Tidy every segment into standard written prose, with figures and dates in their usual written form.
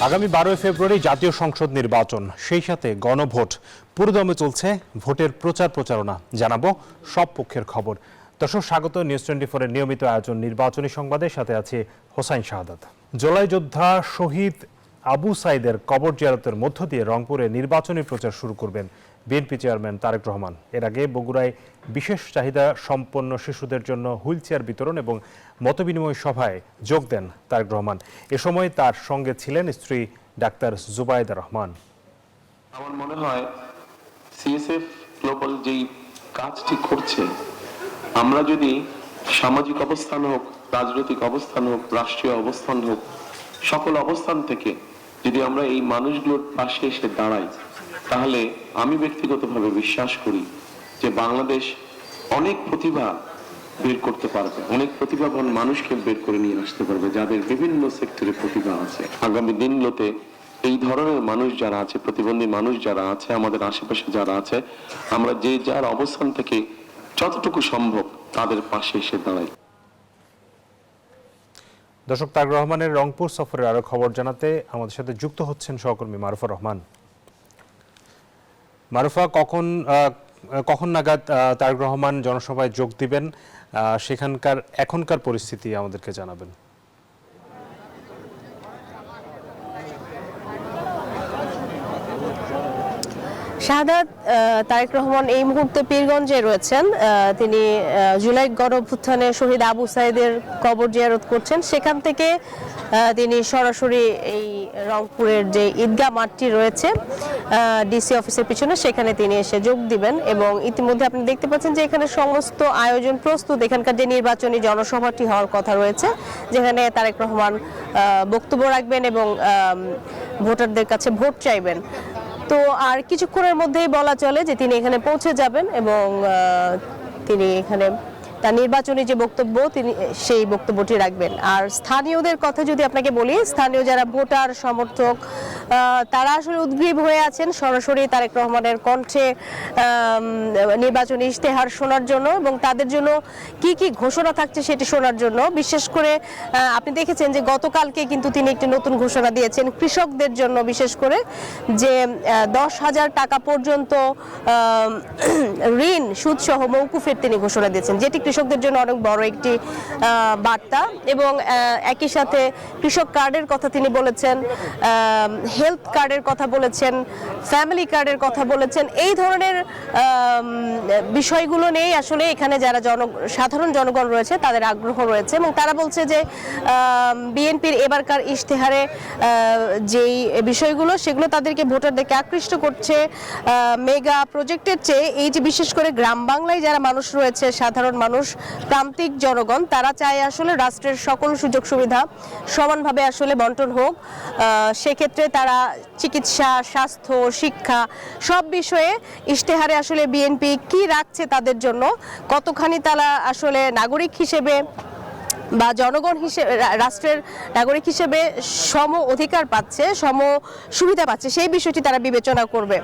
আগামী 12 ফেব্রুয়ারি জাতীয় সংসদ নির্বাচন, সেই সাথে গণভোট পুরোদমে চলছে। ভোটের প্রচারণা জানাবো সব পক্ষের খবর। দর্শক, স্বাগত নিউজ 24 এর নিয়মিত আয়োজন নির্বাচনী সংবাদের সাথে আছে হোসাইন শাহাদাত। জুলাই যোদ্ধা শহীদ আবু সাইদের কবর জিয়ারতের মধ্য দিয়ে রংপুরে নির্বাচনী প্রচার শুরু করবেন বিএনপি চেয়ারম্যান তারেক রহমান। এর আগে বগুড়ায় বিশেষ চাহিদা সম্পন্ন শিশুদের জন্য হুইল চেয়ার বিতরণ এবং মতবিনিময় সভায় যোগ দেন তারেক রহমান। এ সময় তার সঙ্গে ছিলেন স্ত্রী ডাক্তার জুবাইদা রহমান। আমার মনে হয় সিএসএফ গ্লোবাল যেই কাজটি করছে, আমরা যদি সামাজিক অবস্থান হোক, রাজনৈতিক অবস্থান হোক, রাষ্ট্রীয় অবস্থান হোক, সকল অবস্থান থেকে যদি আমরা এই মানুষগুলোর পাশে এসে দাঁড়াই, তাহলে আমি ব্যক্তিগতভাবে বিশ্বাস করি যে বাংলাদেশ অনেক প্রতিভা বের করতে পারবে, অনেক প্রতিভাবান মানুষকে বের করে নিয়ে আসতে পারবে, যাদের বিভিন্ন সেক্টরে প্রতিভা আছে। আগামী দিনগুলোতে এই ধরনের মানুষ যারা আছে, প্রতিবন্ধী মানুষ যারা আছে, আমাদের আশেপাশে যারা আছে, আমরা যে যার অবস্থান থেকে যতটুকু সম্ভব তাদের পাশে এসে দাঁড়াই। দর্শক, তারেক রহমানের রংপুর সফরের আরো খবর জানাতে আমাদের সাথে যুক্ত হচ্ছেন সহকর্মী মারুফা রহমান। মারুফা, কখন নাগাদ তারেক রহমান জনসভায় যোগ দিবেন, সেখানকার এখনকার পরিস্থিতি আমাদেরকে জানাবেন। শাহাদাত, তারেক রহমান এই মুহূর্তে পীরগঞ্জে রয়েছেন। তিনি জুলাই গণঅভ্যুত্থানে শহীদ আবু সাইদের কবর জিয়ারত করছেন। সেখান থেকে তিনি সরাসরি এই রংপুরের যে ঈদগাহ মাঠটি রয়েছে ডিসি অফিসের পিছনে, সেখানে তিনি এসে যোগ দিবেন। এবং ইতিমধ্যে আপনি দেখতে পাচ্ছেন যে এখানে সমস্ত আয়োজন প্রস্তুত। এখানকার যে নির্বাচনী জনসভাটি হওয়ার কথা রয়েছে, যেখানে তারেক রহমান বক্তব্য রাখবেন এবং ভোটারদের কাছে ভোট চাইবেন। তো আর কিছুক্ষণের মধ্যেই বলা চলে যে তিনি এখানে পৌঁছে যাবেন এবং তিনি এখানে তার নির্বাচনী যে বক্তব্য তিনি সেই বক্তব্যটি রাখবেন। আর স্থানীয়দের কথা যদি আপনাকে বলি, স্থানীয় যারা ভোটার সমর্থক তারা আসলে উদ্গ্রীব হয়ে আছেন সরাসরি তারেক রহমানের কণ্ঠে নির্বাচনী ইশতেহার শোনার জন্য এবং তাদের জন্য কি কি ঘোষণা থাকছে সেটি শোনার জন্য। বিশেষ করে আপনি দেখেছেন যে গতকালকে কিন্তু তিনি একটি নতুন ঘোষণা দিয়েছেন কৃষকদের জন্য, বিশেষ করে যে 10,000 টাকা পর্যন্ত ঋণ সুদসহ মৌকুফের তিনি ঘোষণা দিয়েছেন, যেটি কৃষকদের জন্য অনেক বড় একটি বার্তা। এবং একই সাথে কৃষক কার্ডের কথা তিনি বলেছেন, হেলথ কার্ডের কথা বলেছেন, ফ্যামিলি কার্ডের কথা বলেছেন। এই ধরনের বিষয়গুলো নিয়েই আসলে এখানে যারা সাধারণ জনগণ রয়েছে তাদের আগ্রহ রয়েছে এবং তারা বলছে যে বিএনপির এবারকার ইশতেহারে যেই বিষয়গুলো সেগুলো তাদেরকে ভোটারদেরকে আকৃষ্ট করছে। মেগা প্রজেক্টের চেয়ে এই যে বিশেষ করে গ্রাম বাংলায় যারা মানুষ রয়েছে, সাধারণ মানুষ, প্রান্তিক জনগণ, তারা চায় আসলে রাষ্ট্রের সকল সুযোগ সুবিধা সমানভাবে আসলে বন্টন হোক। সেক্ষেত্রে তারা চিকিৎসা, স্বাস্থ্য, শিক্ষা সব বিষয়ে ইশতেহারে আসলে বিএনপি কি রাখছে তাদের জন্য, কতখানি তারা আসলে নাগরিক হিসেবে বা জনগণ হিসেবে, রাষ্ট্রের নাগরিক হিসেবে সম অধিকার পাচ্ছে, সম সুবিধা পাচ্ছে, সেই বিষয়টি তারা বিবেচনা করবে।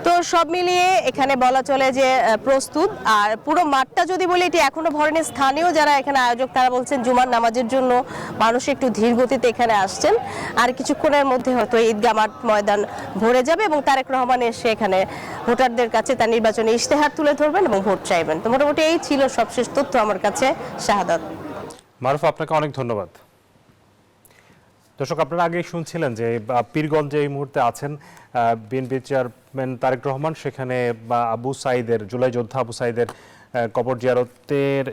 তো সব মিলিয়ে এখানে বলা চলে যে প্রস্তুত। আর পুরো মাঠটা যদি বলি, এটি এখনো ভরেনি। স্থানীয় যারা এখানে আয়োজক তারা বলছেন জুমার নামাজের জন্য মানুষ একটু ধীর গতিতে এখানে আসছেন। আর কিছুক্ষণের মধ্যে হয়তো ঈদগাহ মাঠ ময়দান ভরে যাবে এবং তারেক রহমান এসে এখানে ভোটারদের কাছে তার নির্বাচনী ইশতেহার তুলে ধরবেন এবং ভোট চাইবেন। তো মোটামুটি এই ছিল সবশেষ তথ্য আমার কাছে। শাহাদাত। মারুফা, আপনাকে অনেক ধন্যবাদ। দর্শক, আপনারা আগেই শুনছিলেন যে পীরগঞ্জে এই মুহূর্তে আছেন বিএনপি চেয়ারম্যান তারেক রহমান। সেখানে আবু সাইদের, জুলাই যোদ্ধা আবু সাইদের কবর জিয়ারতের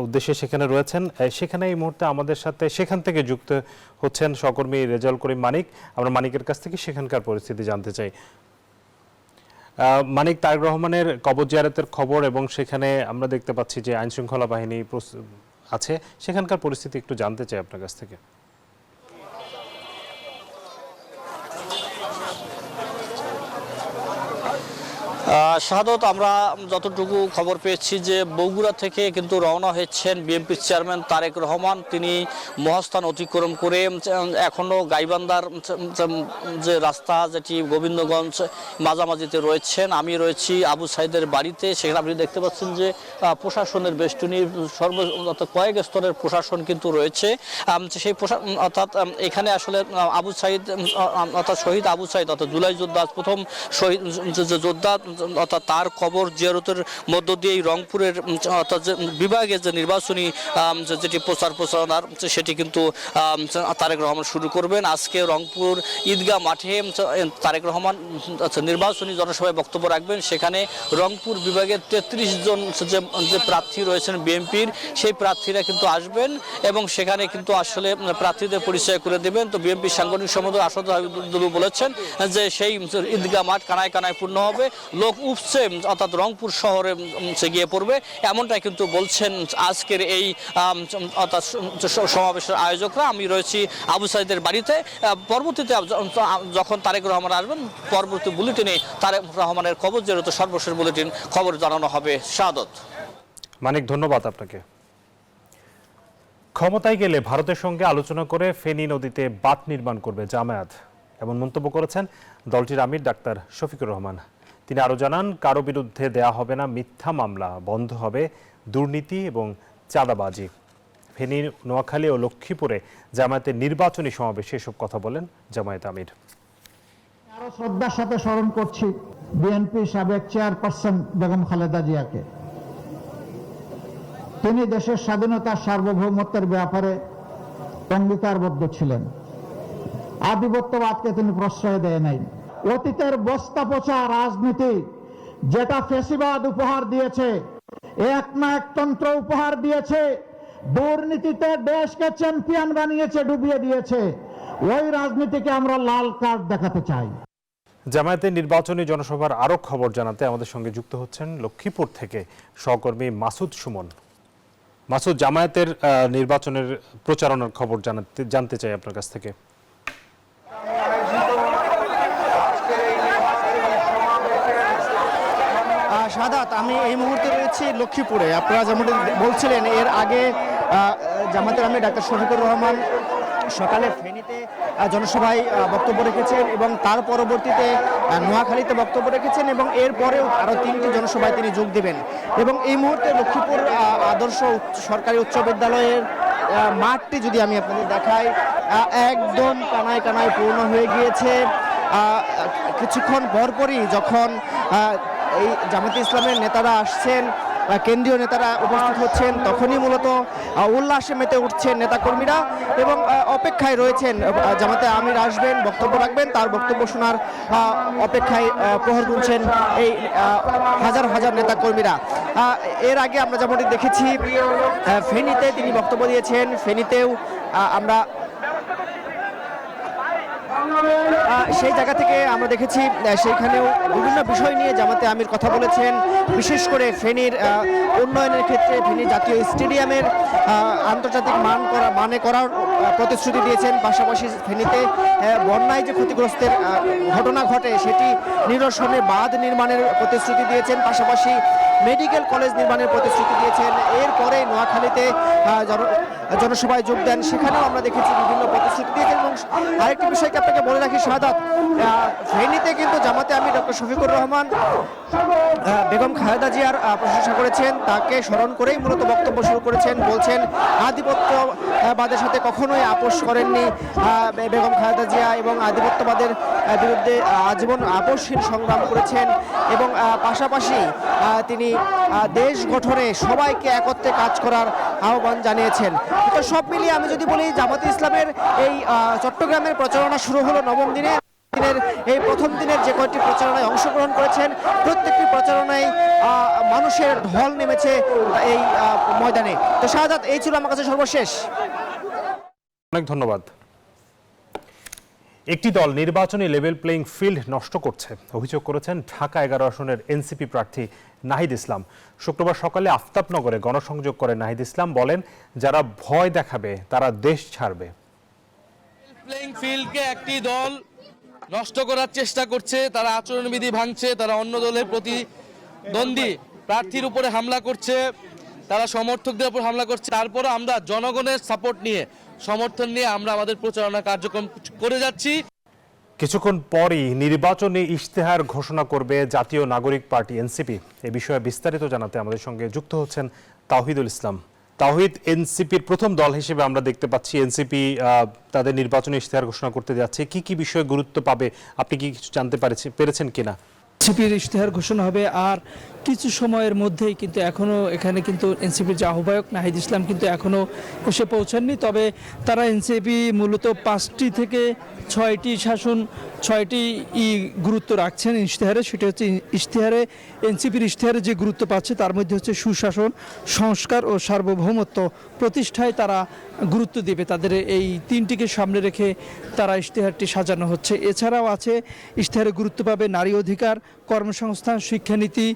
উদ্দেশ্যে সেখানে রয়েছেন। সেখানে এই মুহূর্তে আমাদের সাথে সেখান থেকে যুক্ত হচ্ছেন সহকর্মী রেজাউল করিম মানিক। আমরা মানিকের কাছ থেকে সেখানকার পরিস্থিতি জানতে চাই। মানিক, তারেক রহমানের কবর জিয়ারতের খবর এবং সেখানে আমরা দেখতে পাচ্ছি যে আইনশৃঙ্খলা বাহিনী আছে, সেখানকার পরিস্থিতি একটু জানতে চাই আপনার কাছ থেকে। শাহাদত, আমরা যতটুকু খবর পেয়েছি যে বগুড়া থেকে কিন্তু রওনা হয়েছেন বিএনপির চেয়ারম্যান তারেক রহমান। তিনি মহাস্থান অতিক্রম করে এখনও গাইবান্ধার যে রাস্তা, যেটি গোবিন্দগঞ্জ মাঝামাঝিতে রয়েছেন। আমি রয়েছি আবু সাইদের বাড়িতে। সেখানে আপনি দেখতে পাচ্ছেন যে প্রশাসনের বেষ্টনী, কয়েক স্তরের প্রশাসন কিন্তু রয়েছে। সেই অর্থাৎ এখানে আসলে আবু সাইদ অর্থাৎ শহীদ আবু সাইদ অর্থাৎ জুলাই যোদ্ধা, প্রথম শহীদ যে যোদ্ধা, অর্থাৎ তার কবর জিয়ারতের মধ্য দিয়ে রংপুরের অর্থাৎ বিভাগের যে নির্বাচনী যেটি প্রচারণার সেটি কিন্তু তারেক রহমান শুরু করবেন। আজকে রংপুর ঈদগাহ মাঠে তারেক রহমান নির্বাচনী জনসভায় বক্তব্য রাখবেন। সেখানে রংপুর বিভাগের 33 জন যে প্রার্থী রয়েছেন বিএনপির, সেই প্রার্থীরা কিন্তু আসবেন এবং সেখানে কিন্তু আসলে প্রার্থীদের পরিচয় করে দেবেন। তো বিএনপির সাংগঠনিক সম্পাদক আসাদ হাবিবুল বলেছেন যে সেই ঈদগাহ মাঠ কানায় কানায় পূর্ণ হবে, লোক উপচে অর্থাৎ রংপুর শহরে গিয়ে পড়বে, এমনটাই কিন্তু বলছেন আজকের এই অর্থাৎ সমাবেশের আয়োজকরা। আমি রয়েছি আবু সাইদের বাড়িতে। পরবর্তীতে যখন তারেক রহমান আসবেন, পরবর্তী বুলেটিনে তারেক রহমানের খবর যেহেতু সর্বশেষ বুলেটিন খবর জানানো হবে। শাহাদত। মানিক, ধন্যবাদ আপনাকে। ক্ষমতায় গেলে ভারতের সঙ্গে আলোচনা করে ফেনী নদীতে বাঁধ নির্মাণ করবে জামায়াত, এমন মন্তব্য করেছেন দলটির আমির ডাক্তার শফিকুর রহমান। তিনি আরও জানান, কারো বিরুদ্ধে দেয়া হবে না মিথ্যা মামলা, বন্ধ হবে দুর্নীতি এবং চাঁদাবাজি। ফেনী, নোয়াখালী ও লক্ষ্মীপুরে জামায়াতের নির্বাচনী সমাবেশে এসব কথা বলেন জামায়াত আমির। আরো শ্রদ্ধার সাথে স্মরণ করছি বিএনপি সাবেক চেয়ারপারসন বেগম খালেদা জিয়াকে। তিনি দেশের স্বাধীনতা সার্বভৌমত্বের ব্যাপারে অঙ্গীকারবদ্ধ ছিলেন। আধিপত্যবাদকে তিনি প্রশ্রয় দেয় নাই। অতীতের বস্তা পচা রাজনীতি যেটা ফ্যাসিবাদ উপহার দিয়েছে, এক না একতন্ত্র উপহার দিয়েছে, দুর্নীতিতে দেশকে চ্যাম্পিয়ন বানিয়েছে, ডুবিয়ে দিয়েছে, ওই রাজনীতিকে আমরা লাল কার্ড দেখাতে চাই। জামায়াতের নির্বাচনী জনসভার আরও খবর জানাতে আমাদের সঙ্গে যুক্ত হচ্ছেন লক্ষ্মীপুর থেকে সহকর্মী মাসুদ সুমন। মাসুদ, জামায়াতের নির্বাচনের প্রচারণার খবর জানতে চাই আপনার কাছ থেকে। শাহাদাত, আমি এই মুহূর্তে রয়েছি লক্ষ্মীপুরে। আপনারা যেমন বলছিলেন, এর আগে জামায়াতের আমির ডাক্তার শফিকুর রহমান সকালে ফেনীতে জনসভায় বক্তব্য রেখেছেন এবং তার পরবর্তীতে নোয়াখালীতে বক্তব্য রেখেছেন এবং এরপরেও আরও 3টি জনসভায় তিনি যোগ দেবেন। এবং এই মুহূর্তে লক্ষ্মীপুর আদর্শ সরকারি উচ্চ বিদ্যালয়ের মাঠটি যদি আমি আপনাদের দেখাই, একদম কানায় কানায় পূর্ণ হয়ে গিয়েছে। কিছুক্ষণ পরপরই যখন এই জামায়াতে ইসলামের নেতারা আসছেন, কেন্দ্রীয় নেতারা উপস্থিত হচ্ছেন, তখনই মূলত উল্লাসে মেতে উঠছেন নেতাকর্মীরা এবং অপেক্ষায় রয়েছেন জামায়াতে আমির আসবেন, বক্তব্য রাখবেন, তার বক্তব্য শোনার অপেক্ষায় প্রহর গুনছেন এই হাজার হাজার নেতাকর্মীরা। এর আগে আমরা যেমনটি দেখেছি ফেনীতে তিনি বক্তব্য দিয়েছেন। ফেনীতেও আমরা সেই জায়গা থেকে আমরা দেখেছি সেইখানেও বিভিন্ন বিষয় নিয়ে জামায়াতে আমির কথা বলেছেন। বিশেষ করে ফেনীর উন্নয়নের ক্ষেত্রে ফেনী জাতীয় স্টেডিয়ামের আন্তর্জাতিক মানে করার প্রতিশ্রুতি দিয়েছেন। পাশাপাশি ফেনীতে বন্যায় যে ক্ষতিগ্রস্তের ঘটনা ঘটে সেটি নিরসনে বাঁধ নির্মাণের প্রতিশ্রুতি দিয়েছেন। পাশাপাশি মেডিকেল কলেজ নির্মাণের প্রতিশ্রুতি দিয়েছেন। এরপরে নোয়াখালীতে জনসভায় যোগ দেন, সেখানেও আমরা দেখেছি বিভিন্ন প্রতিশ্রুতি দিয়েছেন। এবং আরেকটি বিষয়কে আপনাকে বলে রাখি শাহাদাত, ফেনীতে কিন্তু জামায়াতে আমির ডক্টর শফিকুর রহমান বেগম খালেদা জিয়ার প্রশংসা করেছেন, তাকে স্মরণ করেই মূলত বক্তব্য শুরু করেছেন। বলছেন আধিপত্যবাদের সাথে কখনোই আপোষ করেননি বেগম খালেদা জিয়া এবং আধিপত্যবাদের বিরুদ্ধে আজীবন আপোষহীন সংগ্রাম করেছেন এবং পাশাপাশি তিনি দেশ গঠনে সবাইকে একত্রে কাজ করার আহ্বান জানিয়েছেন। তো সব মিলিয়ে আমি যদি বলি, জামায়াতে ইসলামের এই চট্টগ্রামের প্রচারণা শুরু হলো নবম দিনে। এই প্রথম দিনের যে কয়েকটি প্রচারণায় অংশগ্রহণ করেছেন, প্রত্যেকটি প্রচারণায় মানুষের ঢল নেমেছে এই ময়দানে। তো শাহাদাত, এই ছিল আমার কাছে সর্বশেষ। অনেক ধন্যবাদ। একটি দল নির্বাচনী লেভেল প্লেইং ফিল্ড নষ্ট করছে অভিযোগ করেছেন ঢাকা 11 আসনের এনসিপি প্রার্থী নাহিদ ইসলাম। শুক্রবার সকালে আফতাবনগরে গণসংযোগ করে নাহিদ ইসলাম বলেন, যারা ভয় দেখাবে তারা দেশ ছাড়বে। প্লেইং ফিল্ডকে একটি দল নষ্ট করার চেষ্টা করছে, তারা আচরণবিধি ভাঙছে, তারা অন্য দলের প্রতি দ্বন্দ্বী প্রার্থীর উপরে হামলা করছে, তারা সমর্থকদের উপর হামলা করছে। তারপরে আমরা জনগণের সাপোর্ট নিয়ে, সমর্থন নিয়ে আমরা আমাদের প্রচারণা কার্যক্রম করে যাচ্ছি। কিছুক্ষণ পরই নির্বাচনী ইশতেহার ঘোষণা করবে জাতীয় নাগরিক পার্টি এনসিপি। এ বিষয়ে বিস্তারিত জানাতে আমাদের সঙ্গে যুক্ত হচ্ছেন তাওহিদুল ইসলাম। তাওহিদ, এনসিপির প্রথম দল হিসেবে আমরা দেখতে পাচ্ছি এনসিপি তাদের নির্বাচনী ইশতেহার ঘোষণা করতে যাচ্ছে। কি কি বিষয়ে গুরুত্ব পাবে, আপনি কি কিছু জানতে পেরেছেন কিনা? এনসিপির ইশতেহার ঘোষণা হবে আর কিছু সময়ের মধ্যেই, কিন্তু এখনও এখানে কিন্তু এনসিপির যে আহ্বায়ক নাহিদ ইসলাম কিন্তু এখনও এসে পৌঁছাননি। তবে তারা এনসিপি মূলত 5টি থেকে 6টি শাসন 6টি গুরুত্ব রাখছেন ইশতেহারে। সেটা হচ্ছে ইশতেহারে, এনসিপির ইশতেহারে যে গুরুত্ব পাচ্ছে তার মধ্যে হচ্ছে সুশাসন, সংস্কার ও সার্বভৌমত্ব প্রতিষ্ঠায় তারা গুরুত্ব দিবে। তাদের এই 3টিকে সামনে রেখে তারা ইশতেহারটি সাজানো হচ্ছে। এছাড়াও আছে ইশতেহারে গুরুত্ব পাবে নারী অধিকার, কর্মসংস্থান, শিক্ষানীতি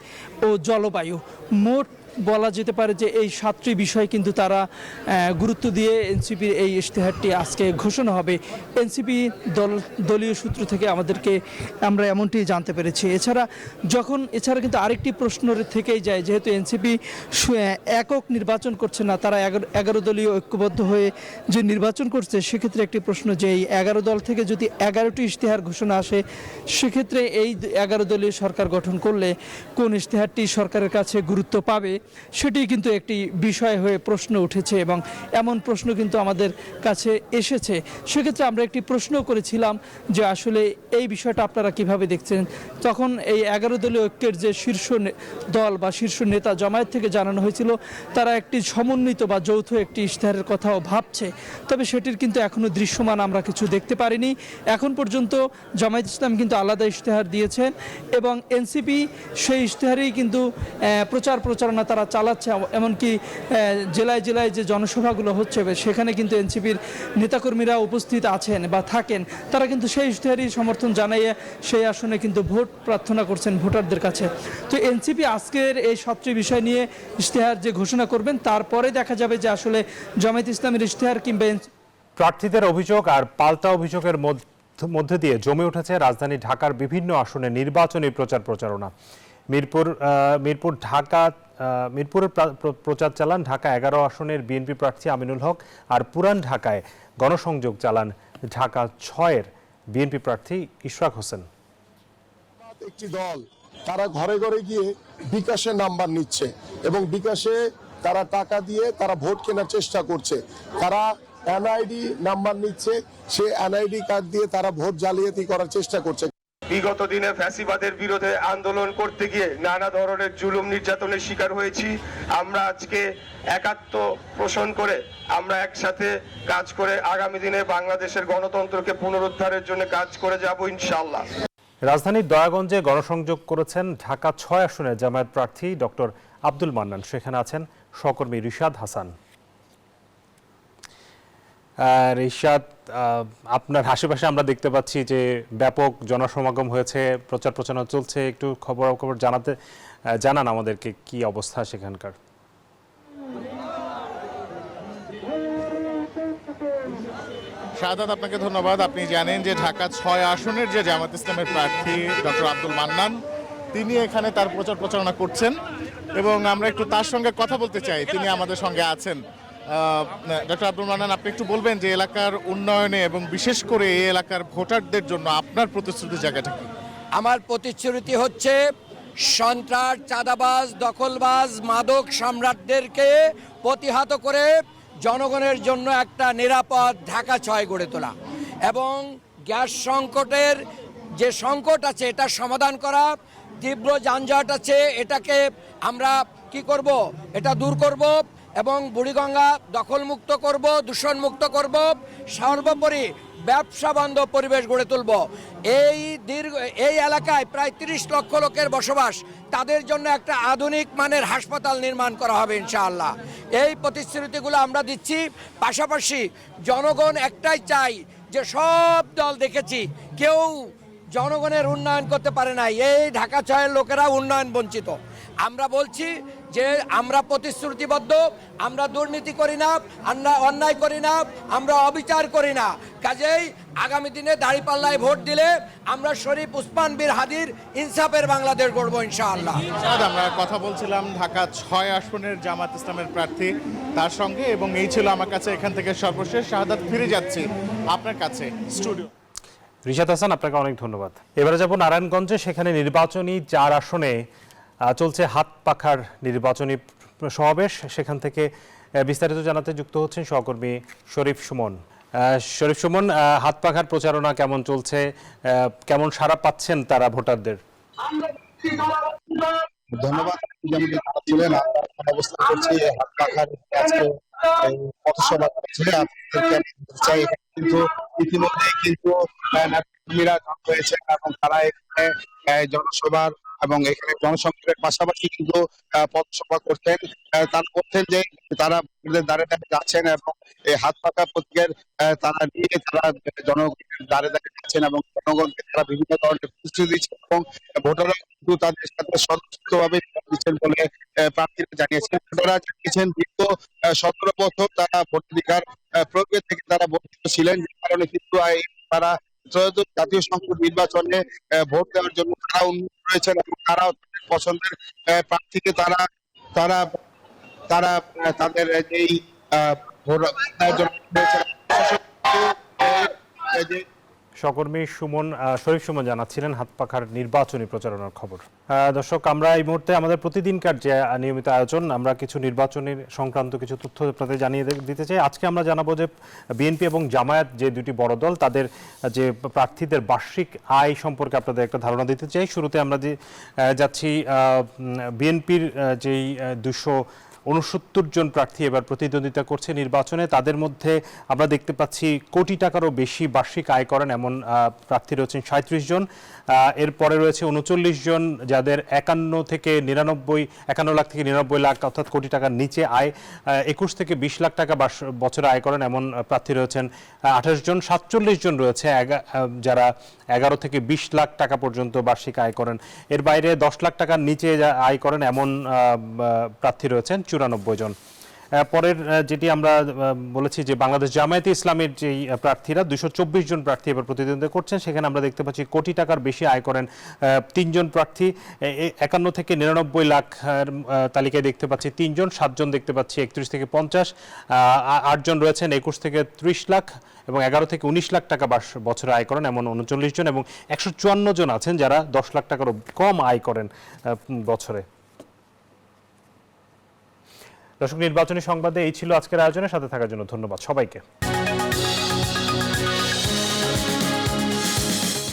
ও জলবায়ু। মোট বলা যেতে পারে যে এই 7টি বিষয় কিন্তু তারা গুরুত্ব দিয়ে এনসিপির এই ইশতেহারটি আজকে ঘোষণা হবে। এনসিপি দলীয় সূত্র থেকে আমরা এমনটি জানতে পেরেছি। এছাড়া কিন্তু আরেকটি প্রশ্ন থেকেই যায়, যেহেতু এনসিপি একক নির্বাচন করছে না, তারা 11 দলীয় ঐক্যবদ্ধ হয়ে যে নির্বাচন করছে, সেক্ষেত্রে একটি প্রশ্ন যে এই 11 দল থেকে যদি 11টি ইশতেহার ঘোষণা আসে, সেক্ষেত্রে এই 11 দলীয় সরকার গঠন করলে কোন ইশতেহারটি সরকারের কাছে গুরুত্ব পাবে, সেটি কিন্তু একটি বিষয় হয়ে প্রশ্ন উঠেছে এবং এমন প্রশ্ন কিন্তু আমাদের কাছে এসেছে। সেক্ষেত্রে আমরা একটি প্রশ্ন করেছিলাম যে আসলে এই বিষয়টা আপনারা কিভাবে দেখছেন। তখন এই 11 দলীয় ঐক্যের যে শীর্ষ দল বা শীর্ষ নেতা জামায়াত থেকে জানানো হয়েছিল তারা একটি সমন্বিত বা যৌথ একটি ইশতেহারের কথাও ভাবছে। তবে সেটির কিন্তু এখনো দৃশ্যমান আমরা কিছু দেখতে পারিনি। এখন পর্যন্ত জামায়াত ইসলাম কিন্তু আলাদা ইশতেহার দিয়েছেন এবং এনসিপি সেই ইশতেহারেই কিন্তু প্রচারণা তারা চালাচ্ছে। এমনকি জেলায় জেলায় যে জনসভাগুলো হচ্ছে সেখানে কিন্তু এনসিপির নেতাকর্মীরা উপস্থিত আছেন বা থাকেন, তারা কিন্তু সেই ইশতেহারই সমর্থন জানাইয়ে সেই আসনে কিন্তু ভোট প্রার্থনা করছেন ভোটারদের কাছে। তো এনসিপি আজকের এই 7টি বিষয় নিয়ে ইশতেহার যে ঘোষণা করবেন, তারপরে দেখা যাবে যে আসলে জামায়াত ইসলামের ইশতেহার কিংবা প্রার্থীদের অভিযোগ আর পাল্টা অভিযোগের মধ্যে দিয়ে জমে উঠেছে রাজধানী ঢাকার বিভিন্ন আসনে নির্বাচনী প্রচারণা। মিরপুরের প্রচার চালান ঢাকা 11 আসনের বিএনপি প্রার্থী আমিনুল হক, আর পুরান ঢাকায় গণসংযোগ চালান ঢাকা 6-এর বিএনপি প্রার্থী ইশরাক হোসেন। একটি দল তারা ঘরে ঘরে গিয়ে বিকাশে নাম্বার নিচ্ছে এবং বিকাশে তারা টাকা দিয়ে তারা ভোট কেনার চেষ্টা করছে। তারা এনআইডি নাম্বার নিচ্ছে, সে এনআইডি কার্ড দিয়ে তারা ভোট জালিয়াতি করার চেষ্টা করছে। বিগত দিনে ফ্যাসিবাদের বিরুদ্ধে আন্দোলন করতে গিয়ে নানা ধরনের জুলুম নির্যাতনের শিকার হয়েছি। আমরা আজকে একাত্ম পোষণ করে আমরা একসাথে কাজ করে আগামী দিনে বাংলাদেশের গণতন্ত্রকে পুনরুদ্ধারের জন্য কাজ করে যাব ইনশাআল্লাহ। রাজধানীর দয়াগঞ্জে গণসংযোগ করেছেন ঢাকা 6 আসনের জামায়াত প্রার্থী ডক্টর আব্দুল মান্নান। সেখানে আছেন সহকর্মী রিশাদ হাসান। রিশাদ, আপনার আশেপাশে আমরা দেখতে পাচ্ছি যে ব্যাপক জনসমাগম হয়েছে, প্রচারণা চলছে। একটু খবর জানান আমাদেরকে কি অবস্থা সেখানকার। শাহাদাত, আপনাকে ধন্যবাদ। আপনি জানেন যে ঢাকা 6 আসনের যে জামায়াত ইসলামের প্রার্থী ডক্টর আব্দুল মান্নান, তিনি এখানে তার প্রচারণা করছেন এবং আমরা একটু তার সঙ্গে কথা বলতে চাই। তিনি আমাদের সঙ্গে আছেন। ডক্টর আব্দুল মান্নান, আপনি একটু বলবেন যে এলাকার উন্নয়নে এবং বিশেষ করে এই এলাকার ভোটারদের জন্য আপনার প্রতিশ্রুতি জায়গাটা কি? আমার প্রতিশ্রুতি হচ্ছে সন্ত্রাস, চাঁদাবাজ, দখলবাজ, মাদক সম্রাটদেরকে প্রতিহত করে জনগণের জন্য একটা নিরাপদ ঢাকা 6 গড়ে তোলা এবং গ্যাস সংকটের যে সংকট আছে এটা সমাধান করা। তীব্র যানজট আছে, এটাকে আমরা কি করব, এটা দূর করব এবং বুড়িগঙ্গা দখলমুক্ত করব, দূষণমুক্ত করব, সর্বোপরি ব্যবসা বান্ধব পরিবেশ গড়ে তুলব। এই এলাকায় প্রায় 30 লক্ষ লোকের বসবাস, তাদের জন্য একটা আধুনিক মানের হাসপাতাল নির্মাণ করা হবে ইনশাআল্লাহ। এই প্রতিশ্রুতিগুলো আমরা দিচ্ছি। পাশাপাশি জনগণ একটাই চাই যে সব দল দেখেছি কেউ জনগণের উন্নয়ন করতে পারে নাই, এই ঢাকা 6-এর লোকেরা উন্নয়ন বঞ্চিত। আমরা বলছি যে আমরা প্রতিশ্রুতিবদ্ধ, আমরা দুর্নীতি করি না, আমরা অন্যায় করি না, আমরা অবিচার করি না। কাজেই আগামী দিনে দাঁড়িপাল্লায় ভোট দিলে আমরা শরীফ উসমান বীর হাদির ইনসাফের বাংলাদেশ গড়ব ইনশাআল্লাহ। আমরা কথা বলছিলাম ঢাকা 6 আসনের জামাত ইসলামের প্রার্থী তার সঙ্গে, এবং এই ছিল আমার কাছে এখান থেকে সর্বশেষ। শাহাদাত, ফিরে যাচ্ছি আপনার কাছে স্টুডিও। রিশাদ হাসান, আপনাকে অনেক ধন্যবাদ। এবারে যাব নারায়ণগঞ্জে। সেখানে নির্বাচনী 4 আসনে চলছে হাত পাখার নির্বাচনী সমাবেশ। সেখান থেকে বিস্তারিত জানাতে যুক্ত হচ্ছেন সহকর্মী শরীফ সুমন। শরীফ সুমন, হাত পাখার প্রচারণা কেমন চলছে, কেমন সাড়া পাচ্ছেন তারা ভোটারদের? ধন্যবাদ। ছিলেন আমরা অবস্থান করছি হাত পাখার আজকে পথসভা চলছে। চাই কিন্তু ইতিমধ্যে কিন্তু নেতাকর্মীরা হয়েছে এবং তারা এখানে জনসভার এবং এখানে জনসংযোগের পাশাপাশি কিন্তু পথসভা করতেন। তারা করতেন যে তারা দাঁড়িয়ে দাঁড়িয়ে যাচ্ছেন এবং এই হাত পাখা প্রতীকের তারা নিয়ে তারা জনগণের দাঁড়িয়ে দাঁড়িয়ে যাচ্ছেন এবং জনগণকে তারা বিভিন্ন ধরনের প্রস্তুতি দিচ্ছেন এবং ভোটাররা কিন্তু তাদের সাথে স্বতঃস্ফূর্তভাবে দিচ্ছেন বলে প্রার্থীরা জানিয়েছেন। ভোটাররা জানিয়েছেন দীর্ঘ 17 বছর তারা ভোটাধিকার প্রয়োগের থেকে তারা বঞ্চিত ছিলেন, যে কারণে কিন্তু তারা ত্রয়োদশ জাতীয় সংসদ নির্বাচনে ভোট দেওয়ার জন্য তারা উন্মুক্ত রয়েছেন এবং তারাও তাদের পছন্দের প্রার্থীকে তারা তারা তারা তাদের যেই ভোট দেওয়ার জন্য সহকর্মী শরীফ সুমন জানাচ্ছিলেন হাত পাখার নির্বাচনী প্রচারণার খবর। দর্শক, আমরা এই মুহূর্তে আমাদের প্রতিদিনকার যে নিয়মিত আয়োজন, আমরা কিছু নির্বাচনের সংক্রান্ত কিছু তথ্য আপনাদের জানিয়ে দিতে চাই। আজকে আমরা জানাবো যে বিএনপি এবং জামায়াত, যে দুটি বড় দল, তাদের যে প্রার্থীদের বার্ষিক আয় সম্পর্কে আপনাদের একটা ধারণা দিতে চাই। শুরুতে আমরা যাচ্ছি বিএনপির যেই 269 জন প্রার্থী এবার প্রতিদ্বন্দ্বিতা করছে নির্বাচনে। তাদের মধ্যে আমরা দেখতে পাচ্ছি কোটি টাকারও বেশি বার্ষিক আয় করেন এমন প্রার্থী রয়েছেন 37 জন। এরপরে রয়েছে 39 জন যাদের 51 লাখ থেকে 99 লাখ অর্থাৎ কোটি টাকার নিচে আয়। 21 থেকে 20 লাখ টাকা বছরে আয় করেন এমন প্রার্থী রয়েছেন 28 জন। 47 জন রয়েছে যারা 11 থেকে 20 লাখ টাকা পর্যন্ত বার্ষিক আয় করেন। এর বাইরে 10 লাখ টাকার নিচে আয় করেন এমন প্রার্থী রয়েছেন 94 জন। পরের যেটি আমরা বলেছি যে বাংলাদেশ জামায়াতে ইসলামের যেই প্রার্থীরা 224 জন প্রার্থী এবার প্রতিদ্বন্দ্বিতা করছেন, সেখানে আমরা দেখতে পাচ্ছি কোটি টাকার বেশি আয় করেন 3 জন প্রার্থী। 51 থেকে 99 লাখ তালিকায় দেখতে পাচ্ছি 3 জন। 7 জন দেখতে পাচ্ছি 31 থেকে 50। 8 জন রয়েছেন 21 থেকে 30 লাখ এবং 11 থেকে 19 লাখ টাকা বছরে আয় করেন এমন 39 জন, এবং 154 জন আছেন যারা 10 লাখ টাকারও কম আয় করেন বছরে। দর্শক, নির্বাচনী সংবাদে এই ছিল আজকের আয়োজনের সাথে থাকার জন্য ধন্যবাদ সবাইকে।